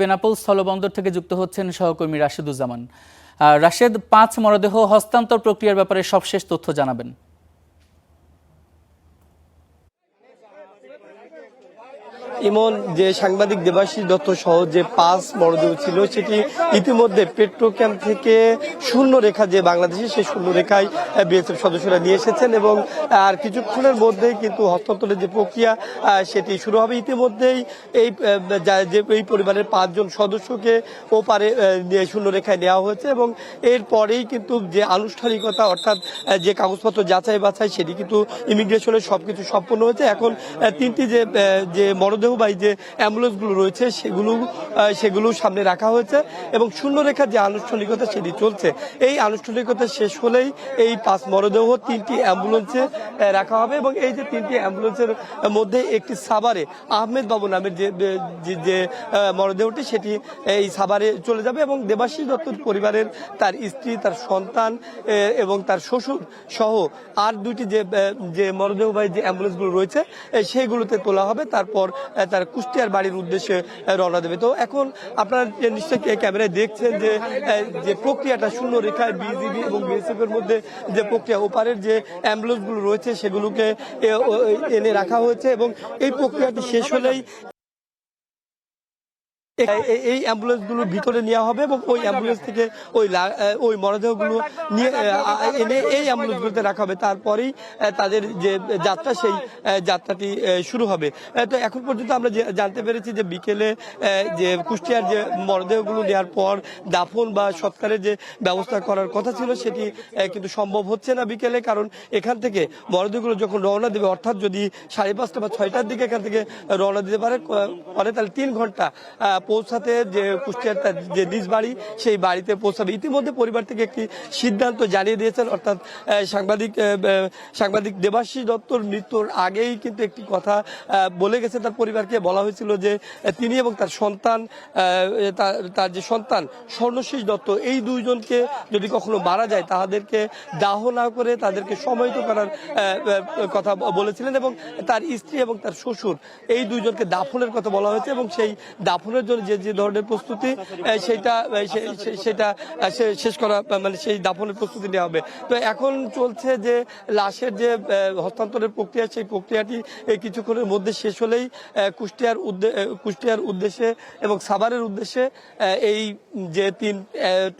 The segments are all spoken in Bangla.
বেনাপোল স্থলবন্দর থেকে যুক্ত হচ্ছেন সহকর্মী রাশেদুজ্জামান। রাশেদ, 5 মরদেহ হস্তান্তর প্রক্রিয়ার ব্যাপারে সবশেষ তথ্য জানাবেন। ইমন, যে সাংবাদিক দেবাশিস দত্ত সহ যে 5 মরদেহ ছিল সেটি ইতিমধ্যে পেট্রোক্যাম্প থেকে শূন্য রেখা যে বাংলাদেশে সেই শূন্য রেখায় বিএসএফ সদস্যরা নিয়ে এসেছেন এবং আর কিছুক্ষণের মধ্যেই কিন্তু হস্তান্তরের যে প্রক্রিয়া সেটি শুরু হবে। ইতিমধ্যেই এই পরিবারের 5 জন সদস্যকে ওপারে শূন্য রেখায় নেওয়া হয়েছে এবং এরপরেই কিন্তু যে আনুষ্ঠানিকতা অর্থাৎ যে কাগজপত্র যাচাই বাছাই সেটি কিন্তু ইমিগ্রেশনের সবকিছু সম্পন্ন হয়েছে। এখন 3টি যে মরদেহ বা যে অ্যাম্বুলেন্সগুলো রয়েছে সেগুলো সামনে রাখা হয়েছে এবং শূন্য রেখার যে আনুষ্ঠানিকতা সেটি চলছে। এই আনুষ্ঠানিকতা শেষ হলেই এই 5 মরদেহ 3টি অ্যাম্বুলেন্সে রাখা হবে এবং এই যে 3টি অ্যাম্বুলেন্সের মধ্যে একটি সাভারে আহমেদ বাবু নামের যে মরদেহটি সেটি এই সাভারে চলে যাবে এবং দেবাশিস দত্তর পরিবারের তার স্ত্রী, তার সন্তান এবং তার শ্বশুর সহ আর 2টি যে মরদেহ বা যে অ্যাম্বুলেন্সগুলো রয়েছে সেগুলোতে তোলা হবে। তারপর তার কুষ্টিয়ার বাড়ির উদ্দেশ্যে রওনা দেবে। তো এখন আপনারা নিশ্চয়ই ক্যামেরায় দেখছেন যে প্রক্রিয়াটা শূন্য রেখায় বিজিবি এবং বিএসএফ এর মধ্যে যে প্রক্রিয়া, ওপারের যে অ্যাম্বুলেন্সগুলো রয়েছে সেগুলোকে এনে রাখা হয়েছে এবং এই প্রক্রিয়াটি শেষ হলেই এই অ্যাম্বুলেন্সগুলো ভিতরে নেওয়া হবে এবং ওই অ্যাম্বুলেন্স থেকে ওই মরদেহগুলো নিয়ে এনে এই অ্যাম্বুলেন্সগুলোতে রাখা হবে। তারপরেই তাদের যে যাত্রা সেই যাত্রাটি শুরু হবে। তো এখন পর্যন্ত আমরা জানতে পেরেছি যে বিকেলে যে কুষ্টিয়ার যে মরদেহগুলো নেওয়ার পর দাফন বা সৎকারের যে ব্যবস্থা করার কথা ছিল সেটি কিন্তু সম্ভব হচ্ছে না বিকেলে, কারণ এখান থেকে মরদেহগুলো যখন রওনা দেবে অর্থাৎ যদি 5:30 বা 6টার দিকে এখান থেকে রওনা দিতে পারে তাহলে 3 ঘন্টা পৌঁছাতে যে কুষ্টিয়ার যে নিজ বাড়ি সেই বাড়িতে পৌঁছাবে। ইতিমধ্যে পরিবার থেকে একটি সিদ্ধান্ত জানিয়ে দিয়েছেন, অর্থাৎ সাংবাদিক দেবাশিস দত্তর মৃত্যুর আগেই কিন্তু একটি কথা বলে গেছে তার পরিবারকে। বলা হয়েছিল যে তিনি এবং তার সন্তান, তার যে সন্তান স্বর্ণশীষ দত্ত, এই 2 জনকে যদি কখনো মারা যায় তাদেরকে দাহ না করে তাদেরকে সমাহিত করার কথা বলেছিলেন এবং তার স্ত্রী এবং তার শ্বশুর এই 2 জনকে দাফনের কথা বলা হয়েছে এবং সেই দাফনের জন্য যে ধরনের প্রস্তুতি সেটা শেষ করা, মানে সেই দাফনের প্রস্তুতি নেওয়া হবে। তো এখন চলছে যে লাশের যে হস্তান্তরের প্রক্রিয়া, সেই প্রক্রিয়াটি কিছুক্ষণের মধ্যে শেষ হলেই কুষ্টিয়ার উদ্দেশ্যে এবং সাভারের উদ্দেশ্যে এই যে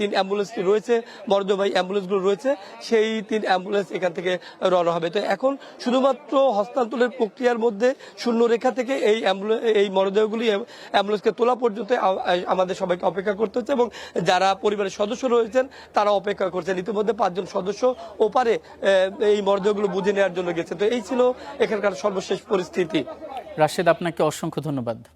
তিন অ্যাম্বুলেন্সটি রয়েছে, মরদেহবাহী অ্যাম্বুলেন্সগুলো রয়েছে, সেই 3 অ্যাম্বুলেন্স এখান থেকে রওনা হবে। তো এখন শুধুমাত্র হস্তান্তরের প্রক্রিয়ার মধ্যে শূন্য রেখা থেকে এই মরদেহগুলি অ্যাম্বুলেন্সকে তোলা পর্যন্ত আমাদের সবাইকে অপেক্ষা করতে হচ্ছে এবং যারা পরিবারের সদস্য রয়েছেন তারা অপেক্ষা করছেন। ইতিমধ্যে 5 জন সদস্য ওপারে এই মরদেহগুলো বুঝে নেওয়ার জন্য গেছে। তো এই ছিল এখানকার সর্বশেষ পরিস্থিতি। রাশেদ, আপনাকে অসংখ্য ধন্যবাদ।